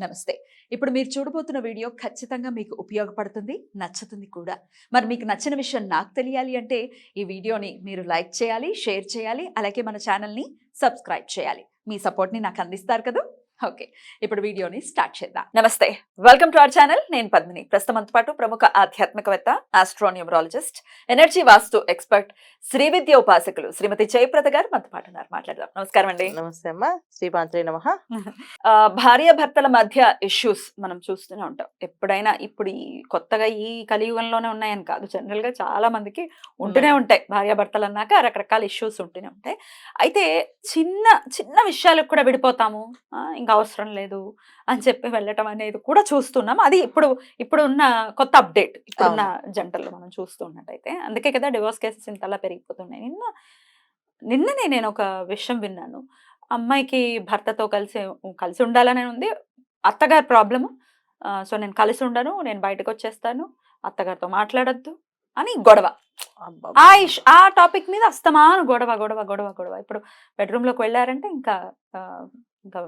నమస్తే. ఇప్పుడు మీరు చూడబోతున్న వీడియో ఖచ్చితంగా మీకు ఉపయోగపడుతుంది, నచ్చుతుంది కూడా. మరి మీకు నచ్చిన విషయం నాకు తెలియాలి అంటే ఈ వీడియోని మీరు లైక్ చేయాలి, షేర్ చేయాలి, అలాగే మన ఛానల్‌ని సబ్స్క్రైబ్ చేయాలి. మీ సపోర్ట్‌ని నాకు అందిస్తారు కదూ! ఓకే. ఇప్పుడు వీడియోని స్టార్ట్ చేద్దాం. నమస్తే. Welcome to our channel. నేను పద్మిని. ప్రస్తుతం మనతో పాటు ప్రముఖ ఆధ్యాత్మికవేత్త, ఆస్ట్రోన్యూమరాలజిస్ట్, ఎనర్జీ వాస్తు ఎక్స్పర్ట్, శ్రీ విద్య ఉపాసకులు శ్రీమతి జయప్రద గారు మనతో పాటు ఉన్నారు. మాట్లాడదాం. నమస్కారం అండి. నమస్తే అమ్మా. శ్రీపాంత్రే నమః. భార్యాభర్తల మధ్య ఇష్యూస్ మనం చూస్తూనే ఉంటాం. ఎప్పుడైనా ఇప్పుడు ఈ కొత్తగా ఈ కలియుగంలోనే ఉన్నాయని కాదు, జనరల్ గా చాలా మందికి ఉంటూనే ఉంటాయి. భార్యాభర్తలు అన్నాక రకరకాల ఇష్యూస్ ఉంటూనే ఉంటాయి. అయితే చిన్న చిన్న విషయాలకు కూడా విడిపోతాము, ఇంకా అవసరం లేదు అని చెప్పి వెళ్ళటం అనేది కూడా చూస్తున్నాం. అది ఇప్పుడు ఉన్న కొత్త అప్డేట్, ఇప్పుడున్న జంటల్లో మనం చూస్తూ ఉన్నట్టయితే. అందుకే కదా డివోర్స్ కేసెస్ ఇంతలా పెరిగిపోతున్నాయి. నిన్ననే నేను ఒక విషయం విన్నాను. అమ్మాయికి భర్తతో కలిసి ఉండాలనే ఉంది. అత్తగారి ప్రాబ్లము. సో నేను కలిసి ఉండను, నేను బయటకు వచ్చేస్తాను, అత్తగారితో మాట్లాడొద్దు అని గొడవ. ఆ టాపిక్ మీద అస్తమాను గొడవ గొడవ గొడవ గొడవ. ఇప్పుడు బెడ్రూమ్ లోకి వెళ్ళారంటే ఇంకా ఇంకా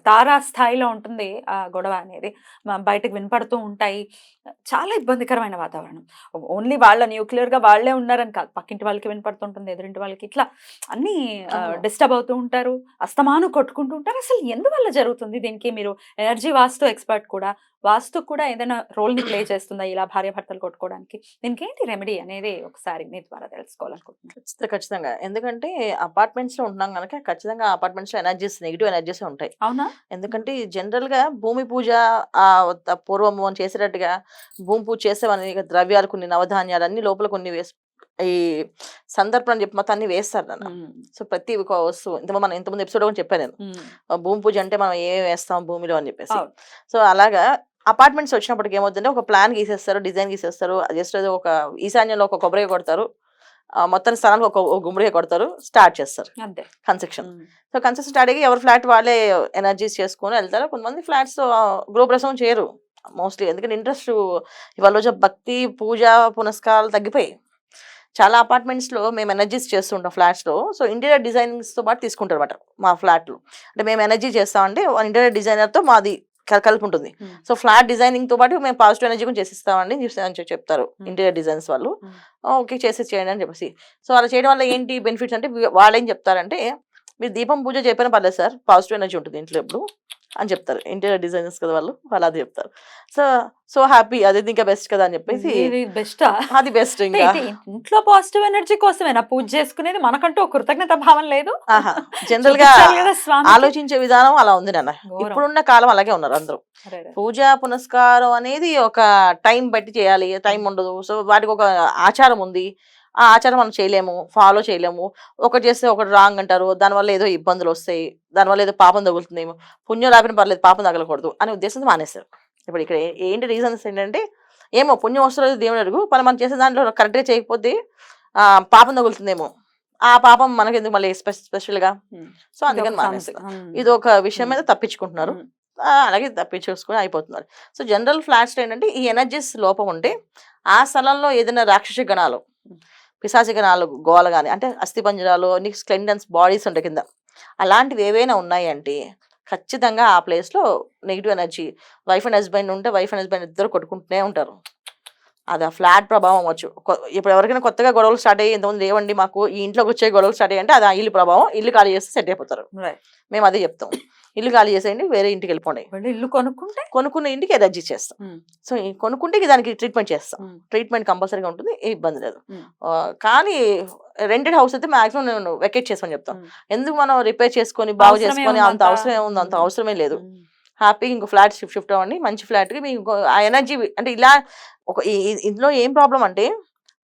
తారా స్థాయిలో ఉంటుంది ఆ గొడవ అనేది. బయటకు వినపడుతూ ఉంటాయి. చాలా ఇబ్బందికరమైన వాతావరణం. ఓన్లీ వాళ్ళ న్యూక్లియర్ గా వాళ్ళే ఉన్నారని కాదు, పక్కింటి వాళ్ళకి వినపడుతుంటుంది, ఎదురింటి వాళ్ళకి, ఇట్లా అన్ని డిస్టర్బ్ అవుతూ ఉంటారు, అస్తమాను కొట్టుకుంటూ ఉంటారు. అసలు ఎందువల్ల జరుగుతుంది? దీనికి మీరు ఎనర్జీ వాస్తు ఎక్స్పర్ట్ కూడా, వాస్తు కూడా ఏదైనా రోల్ ని ప్లే చేస్తుందా ఇలా భార్యాభర్తలు కొట్టుకోవడానికి? దీనికి ఏంటి రెమెడీ అనేది ఒకసారి మీ ద్వారా తెలుసుకోవాలనుకుంటున్నాను. ఖచ్చితంగా. ఎందుకంటే అపార్ట్మెంట్స్ లో ఉంటున్నాం కనుక ఖచ్చితంగా అపార్ట్మెంట్స్ లో ఎనర్జీస్, నెగిటివ్ ఎనర్జీస్ ఉంటాయి. అవునా? ఎందుకంటే జనరల్ గా భూమి పూజ పూర్వం మనం చేసేటట్టుగా భూమి పూజ చేసేవని ద్రవ్యాలు, కొన్ని నవధాన్యాలు అన్ని లోపల కొన్ని వేసి ఈ సందర్భం అని చెప్పి మొత్తం అన్ని వేస్తారు అన్న. సో ప్రతి ఒక వస్తువు ఇంతకుముందు ఎపిసోడ్ కూడా చెప్పాను నేను. భూమి పూజ అంటే మనం ఏమేమి వేస్తాం భూమిలో అని చెప్పేసి. సో అలాగా అపార్ట్మెంట్స్ వచ్చినప్పటికి ఏమవుతుందంటే ఒక ప్లాన్ గీసేస్తారు, డిజైన్ గీసేస్తారు. జస్ట్ ఒక ఈశాన్యంలో ఒక కొబ్బరిగా కొడతారు, మొత్తం స్థలానికి ఒక గుమ్మడిగా కొడతారు, స్టార్ట్ చేస్తారు కన్స్ట్రక్షన్. సో కన్స్ట్రక్షన్ స్టార్ట్ అయ్యి ఎవరి ఫ్లాట్ వాళ్ళే ఎనర్జీస్ చేసుకుని వెళ్తారు. కొంతమంది ఫ్లాట్స్ గృహప్రవేశం చేయరు మోస్ట్లీ, ఎందుకంటే ఇంట్రెస్ట్ ఇవాళ రోజు భక్తి పూజ పునస్కారాలు తగ్గిపోయి చాలా అపార్ట్మెంట్స్ లో మేము ఎనర్జీస్ చేస్తుంటాం ఫ్లాట్స్ లో. సో ఇంటీరియర్ డిజైనింగ్స్ తో పాటు తీసుకుంటారు అనమాట మా ఫ్లాట్లు. అంటే మేము ఎనర్జీ చేస్తామంటే ఇంటీరియర్ డిజైనర్ తో మాది కలిపి ఉంటుంది. సో ఫ్లాట్ డిజైనింగ్ తో పాటు మేము పాజిటివ్ ఎనర్జీ కూడా చేసిస్తామండి అని చెప్తారు ఇంటీరియర్ డిజైన్స్ వాళ్ళు. ఓకే చేయండి అని చెప్పేసి. సో అలా చేయడం వల్ల ఏంటి బెనిఫిట్స్ అంటే వాళ్ళు ఏం చెప్తారంటే, మీరు దీపం పూజ చెప్పినా పర్లేదు సార్, పాజిటివ్ ఎనర్జీ ఉంటుంది ఇంట్లో ఎప్పుడు అని చెప్తారు. ఇంటీరియర్ డిజైనర్స్ కదా వాళ్ళు అది చెప్తారు. సో హ్యాపీ, అది ఇంకా బెస్ట్ కదా అని చెప్పేసి. అది బెస్ట్. ఇంకా ఇంట్లో పాజిటివ్ ఎనర్జీ కోసమేనా పూజ చేసుకునేది? మనకంటూ ఒక కృతజ్ఞత భావం లేదు? జనరల్ గా ఆలోచించే విధానం అలా ఉంది నాన్న. ఇప్పుడున్న కాలం అలాగే ఉన్నారు అందరూ. పూజ పునస్కారం అనేది ఒక టైం బట్టి చేయాలి, టైం ఉండదు. సో వాటికి ఒక ఆచారం ఉంది. ఆ ఆచారం మనం చేయలేము, ఫాలో చేయలేము. ఒకటి చేస్తే ఒకటి రాంగ్ అంటారు, దానివల్ల ఏదో ఇబ్బందులు వస్తాయి, దానివల్ల ఏదో పాపం తగులుతుందేమో, పుణ్యం రాపిన పర్లేదు పాపం తగలకూడదు అనే ఉద్దేశంతో మానేస్తారు. ఇప్పుడు ఇక్కడ ఏంటి రీజన్స్ ఏంటంటే, ఏమో పుణ్యం వస్తుంది దేవుడు అడుగు, మనం చేసే దాంట్లో కరెక్ట్గా చేయకపోతే పాపం తగులుతుందేమో, ఆ పాపం మనకి ఎందుకు మళ్ళీ స్పెషల్గా. సో అందుకని మానేస్తారు. ఇది ఒక విషయం మీద తప్పించుకుంటున్నారు, అలాగే తప్పించేసుకుని అయిపోతున్నారు. సో జనరల్ ఫ్లాట్స్ ఏంటంటే ఈ ఎనర్జీస్ లోపం ఉంటే ఆ స్థలంలో ఏదైనా రాక్షస గణాలు, పిశాచి గణాలు గోల కానీ, అంటే అస్థిపంజరాలు, స్కెలిటన్స్ బాడీస్ ఉంటాయి కింద, అలాంటివి ఏవైనా ఉన్నాయి అంటే ఖచ్చితంగా ఆ ప్లేస్లో negative energy. Wife and husband ఉంటే వైఫ్ అండ్ హస్బెండ్ ఇద్దరు కొట్టుకుంటూనే ఉంటారు. అది ఆ ఫ్లాట్ ప్రభావం అవ్వచ్చు. ఇప్పుడు ఎవరికైనా కొత్తగా గొడవలు స్టార్ట్ అయ్యి ఇంతమంది ఏమండి మాకు ఈ ఇంట్లోకి వచ్చే గొడవలు స్టార్ట్ అయ్యి అంటే అది ఆ ఇల్లు ప్రభావం. ఇల్లు ఖాళీ చేస్తే సెట్ అయిపోతారు. మేము అదే చెప్తాం, ఇల్లు ఖాళీ చేసేయండి, వేరే ఇంటికి వెళ్ళిపోండి. ఇల్లు కొనుక్కున్న ఇంటికి ఎనర్జీ చేస్తాం. సో కొనుక్కుంటే దానికి ట్రీట్మెంట్ చేస్తాం. ట్రీట్మెంట్ కంపల్సరీగా ఉంటుంది, ఏ ఇబ్బంది లేదు. కానీ రెంటెడ్ హౌస్ అయితే మాక్సిమం నేను వెకేట్ చేసుకొని చెప్తాం. ఎందుకు మనం రిపేర్ చేసుకొని బాగు చేసుకొని అంత అవసరం ఏముంది? అంత అవసరమే లేదు. హ్యాపీగా ఇంకో ఫ్లాట్ షిఫ్ట్ అవ్వండి, మంచి ఫ్లాట్కి. మీకు ఆ ఎనర్జీ అంటే ఇలా ఒక ఇందులో ఏం ప్రాబ్లం అంటే,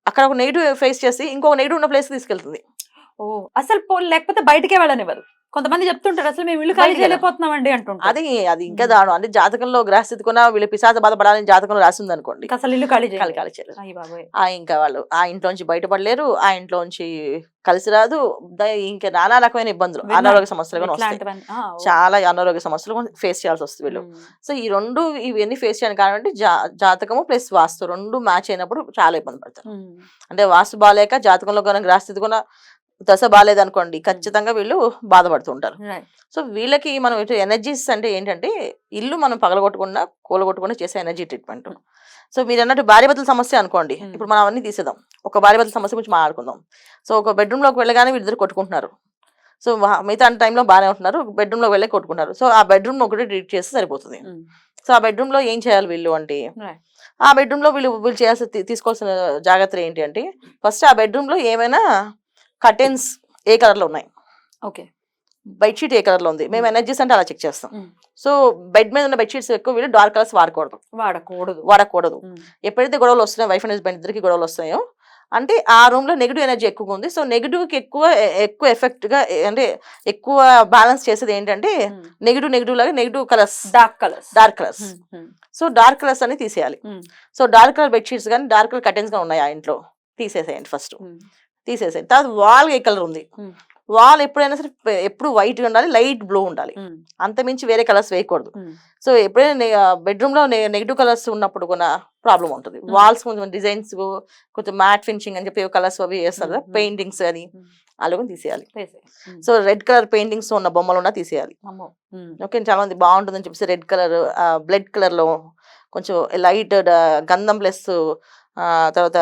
అక్కడ ఒక నెగిటివ్ ఫేస్ చేసి ఇంకొక నెగిటివ్ ఉన్న ప్లేస్కి తీసుకెళ్తుంది. అసలు లేకపోతే బయటకే వెళ్ళనివ్వదు. కొంతమంది చెప్తుంటారు అసలు మేము ఇల్లు ఖాళీ చేయలేకపోతున్నామండి అంటుంటారు. అది ఇంకా దారుణం. అంటే జాతకంలో గ్రహస్థితి కొన్నా వీళ్ళు పిశాచ బాధపడాలని జాతకంలో రాసింది అనుకోండి, అసలు ఇల్లు ఖాళీ చేయలేరు. ఇంకా వాళ్ళు ఆ ఇంట్లోంచి బయటపడలేరు, ఆ ఇంట్లోంచి కలిసి రాదు, ఇంకా నానా రకమైన ఇబ్బందులు, అనారోగ్య సమస్యలు కూడా వస్తాయి. చాలా అనారోగ్య సమస్యలు ఫేస్ చేయాల్సి వస్తుంది వీళ్ళు. సో ఈ రెండు ఇవన్నీ ఫేస్ చేయడానికి కారణం అంటే జాతకము ప్లస్ వాస్తు రెండు మ్యాచ్ అయినప్పుడు చాలా ఇబ్బంది పడతారు. అంటే వాస్తు బాగాలేక జాతకంలో కానీ గ్రహస్థితి కూడా దశ బాగాలేదనుకోండి ఖచ్చితంగా వీళ్ళు బాధపడుతుంటారు. రైట్. సో వీళ్ళకి మనం ఎనర్జీస్ అంటే ఏంటంటే ఇల్లు మనం పగలగొట్టకుండా కూలగొట్టకుండా చేసే ఎనర్జీ ట్రీట్మెంట్. సో మీరు అన్నట్టు భార్యాభర్తల సమస్య అనుకోండి, ఇప్పుడు మనం అవన్నీ తీసేద్దాం, ఒక భార్యాభర్తల సమస్య గురించి మాట్లాడుకుందాం. సో ఒక బెడ్రూమ్లోకి వెళ్ళగానే వీళ్ళిద్దరు కొట్టుకుంటున్నారు. సో మిగతా టైంలో బాగానే ఉంటున్నారు, బెడ్రూమ్లోకి వెళ్ళి కొట్టుకుంటున్నారు. సో ఆ బెడ్రూమ్ ఒకటి ట్రీట్ చేస్తే సరిపోతుంది. సో ఆ బెడ్రూమ్లో ఏం చేయాలి వీళ్ళు అంటే, ఆ బెడ్రూమ్లో వీళ్ళు తీసుకోవాల్సిన జాగ్రత్తలు ఏంటి అంటే, ఫస్ట్ ఆ బెడ్రూమ్లో ఏమైనా కర్టెన్స్ ఏ కలర్లో ఉన్నాయి, ఓకే, బెడ్షీట్ ఏ కలర్లో ఉంది, మేము ఎనర్జీస్ అంటే అలా చెక్ చేస్తాం. సో బెడ్ మీద ఉన్న బెడ్షీట్స్ ఎక్కువ వీళ్ళు డార్క్ కలర్స్ వాడకూడదు. ఎప్పుడైతే గొడవలు వస్తున్నాయో, వైఫ్ అండ్ హస్బెండ్ ఇద్దరికి గొడవలు వస్తాయో అంటే ఆ రూమ్ లో నెగిటివ్ ఎనర్జీ ఎక్కువ ఉంది. సో నెగిటివ్ కి ఎక్కువ ఎఫెక్ట్ గా అంటే ఎక్కువ బ్యాలెన్స్ చేసేది ఏంటంటే నెగిటివ్ లాగా negative colours, dark colours. So dark colours అని తీసేయాలి. సో డార్క్ కలర్ బెడ్షీట్స్ కానీ డార్క్ కలర్ కర్టెన్స్ గా ఉన్నాయి ఆ ఇంట్లో, తీసేసేయండి ఫస్ట్. తీసేసేయండి. తర్వాత వాల్ ఏ కలర్ ఉంది, వాల్ ఎప్పుడైనా సరే ఎప్పుడు వైట్ ఉండాలి, లైట్ బ్లూ ఉండాలి, అంతమించి వేరే కలర్స్ వేయకూడదు. సో ఎప్పుడైనా బెడ్రూమ్ లో నెగిటివ్ కలర్స్ ఉన్నప్పుడు కూడా ప్రాబ్లం ఉంటుంది. వాల్స్ కొంచెం డిజైన్స్ కొంచెం మ్యాట్ ఫినిషింగ్ అని చెప్పి కలర్స్ అవి వేస్తారు కదా, పెయింటింగ్స్ అని అలాగే తీసేయాలి. సో రెడ్ కలర్ పెయింటింగ్స్ ఉన్న బొమ్మలు ఉన్నా తీసేయాలి. ఓకే, చాలా మంది బాగుంటుందని చెప్పేసి రెడ్ కలర్, బ్లడ్ కలర్ లో కొంచెం లైట్ గంధం ప్లస్ తర్వాత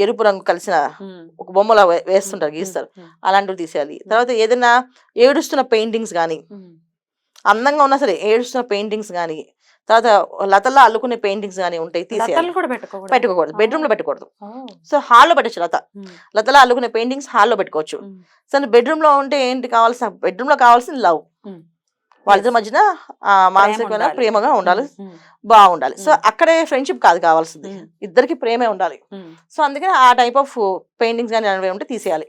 ఎరుపు రంగు కలిసిన ఒక బొమ్మలా వేస్తుంటారు, గీస్తారు, అలాంటివి తీసేయాలి. తర్వాత ఏదైనా ఏడుస్తున్న పెయింటింగ్స్ కానీ, అందంగా ఉన్నా సరే ఏడుస్తున్న పెయింటింగ్స్ కానీ, తర్వాత లతల్లో అల్లుకునే పెయింటింగ్స్ కానీ ఉంటాయి, తీసేయాలి. పెట్టుకోకూడదు, బెడ్రూమ్ లో పెట్టకూడదు. సో హాల్లో పెట్టచ్చు, లతలో అల్లుకునే పెయింటింగ్స్ హాల్లో పెట్టుకోవచ్చు. సో బెడ్రూమ్ లో ఉంటే ఏంటి కావాల్సిన, బెడ్రూమ్ లో కావాల్సిన లవ్, వాళ్ళిద్దరి మధ్యన మానసికమైన ప్రేమగా ఉండాలి, బాగుండాలి. సో అక్కడే ఫ్రెండ్షిప్ కాదు కావాల్సింది, ఇద్దరికి ప్రేమే ఉండాలి. సో అందుకని ఆ టైప్ ఆఫ్ పెయింటింగ్స్ కానీ అనేవి ఉంటే తీసేయాలి.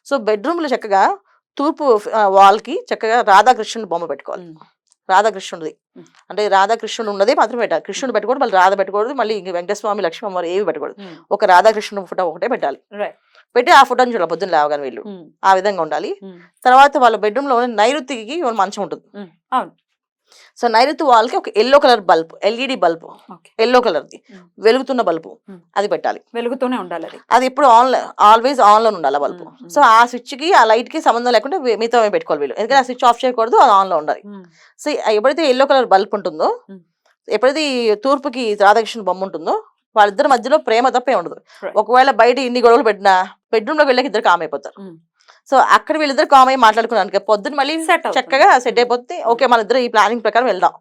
సో బెడ్రూమ్ లో చక్కగా తూర్పు వాల్ కి చక్కగా రాధాకృష్ణుడు బొమ్మ పెట్టుకోవాలి. రాధాకృష్ణుడిది అంటే రాధాకృష్ణుడు ఉన్నదే మాత్రం పెట్టాలి. కృష్ణుడు పెట్టకూడదు, మళ్ళీ రాధ పెట్టకూడదు, మళ్ళీ వెంకటస్వామి లక్ష్మమ్మ ఏవి పెట్టకూడదు. ఒక రాధాకృష్ణుడు ఫోటో ఒకటే పెట్టాలి. పెట్టి ఆ ఫోటోని చూడాలి పొద్దున్న లేవగానే వీళ్ళు, ఆ విధంగా ఉండాలి. తర్వాత వాళ్ళ బెడ్రూమ్ లో నైరుతికి మంచం ఉంటుంది. సో నైరుతి వాల్ కి ఒక yellow colour bulb, LED bulb, yellow colour the వెలుగుతున్న బల్బు, అది పెట్టాలి. వెలుగుతూనే ఉండాలి, అది ఎప్పుడు ఆల్వేస్ ఆన్ లో ఉండాలి ఆ బల్బు. సో ఆ స్విచ్ కి ఆ లైట్ కి సంబంధం లేకుండా మిగతా పెట్టుకోవాలి వీళ్ళు, ఎందుకంటే ఆ స్విచ్ ఆఫ్ చేయకూడదు, అది ఆన్ లో ఉండాలి. సో ఎప్పుడైతే ఎల్లో కలర్ బల్బ్ ఉంటుందో, ఎప్పుడైతే తూర్పుకి రాధాకృష్ణ బొమ్మ ఉంటుందో, వాళ్ళిద్దరి మధ్యలో ప్రేమ తప్పే ఉండదు. ఒకవేళ బయట ఇన్ని గొడవలు పెట్టినా బెడ్రూమ్ లోకి వెళ్ళాక ఇద్దరు కామ్ అయిపోతారు. సో అక్కడ వీళ్ళిద్దరు కామ్ అయ్యి మాట్లాడుకున్నాను, పొద్దున్న మళ్ళీ చక్కగా సెట్ అయిపోతే ఓకే మన ఇద్దరు ఈ ప్లానింగ్ ప్రకారం వెళ్దాం.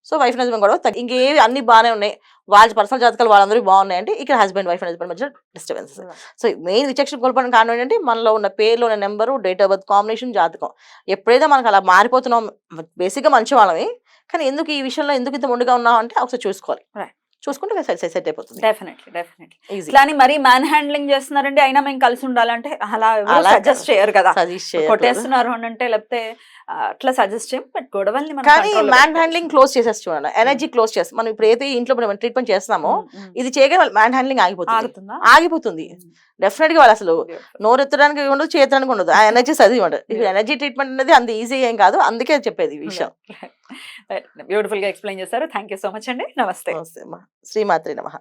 సో వైఫ్ అండ్ హస్బెండ్ గొడవ ఇంకేవి అన్ని బాగానే ఉన్నాయి, వాళ్ళ పర్సనల్ జాతకాలు వాళ్ళందరూ బాగున్నాయి అంటే ఇక్కడ వైఫ్ అండ్ హస్బెండ్ మధ్య డిస్టర్బెన్సెస్. సో మెయిన్ విచక్షణ కోల్పోవడం కారణం ఏంటంటే మనలో ఉన్న పేర్లో ఉన్న number, date of birth combination, జాతకం. ఎప్పుడైతే మనకు అలా మారిపోతున్నాం, బేసిక్గా మంచి వాళ్ళమే కానీ ఎందుకు ఈ విషయంలో ఎందుకు ఇంత ముందుగా ఉన్నాం అంటే ఒకసారి చూసుకోవాలి, చూసుకుంటే సెట్ అయిపోతుంది. డెఫినెట్లీ కానీ మరి మ్యాన్ హ్యాండ్లింగ్ చేస్తున్నారండి, అయినా మేము కలిసి ఉండాలంటే అలా సజెస్ట్ చేయరు కదా, కొట్టేస్తున్నారు అని అంటే, లేకపోతే అట్లా సజెస్ట్ చేయం. బట్ గొడవల్ని కానీ మ్యాన్ హ్యాండ్లింగ్ క్లోజ్ చేసేసి చూడండి, ఎనర్జీ క్లోజ్ చేస్తాం. మనం ఇప్పుడు ఏదైతే ఇంట్లో మనం ట్రీట్మెంట్ చేస్తున్నామో ఇది చేయగా మ్యాన్ హ్యాండ్లింగ్ ఆగిపోతుంది. డెఫినెట్ గా వాళ్ళు అసలు నోరెత్తడానికి ఉండదు, చేతడానికి ఉండదు, ఆ ఎనర్జీస్ అది ఉండదు. ఎనర్జీ ట్రీట్మెంట్ అనేది అంత ఈజీ ఏం కాదు, అందుకే చెప్పేది ఈ విషయం. బ్యూటిఫుల్ గా ఎక్స్ప్లెయిన్ చేశారు. థ్యాంక్ యూ సో మచ్ అండి. నమస్తే. శ్రీమాత్రే నమః.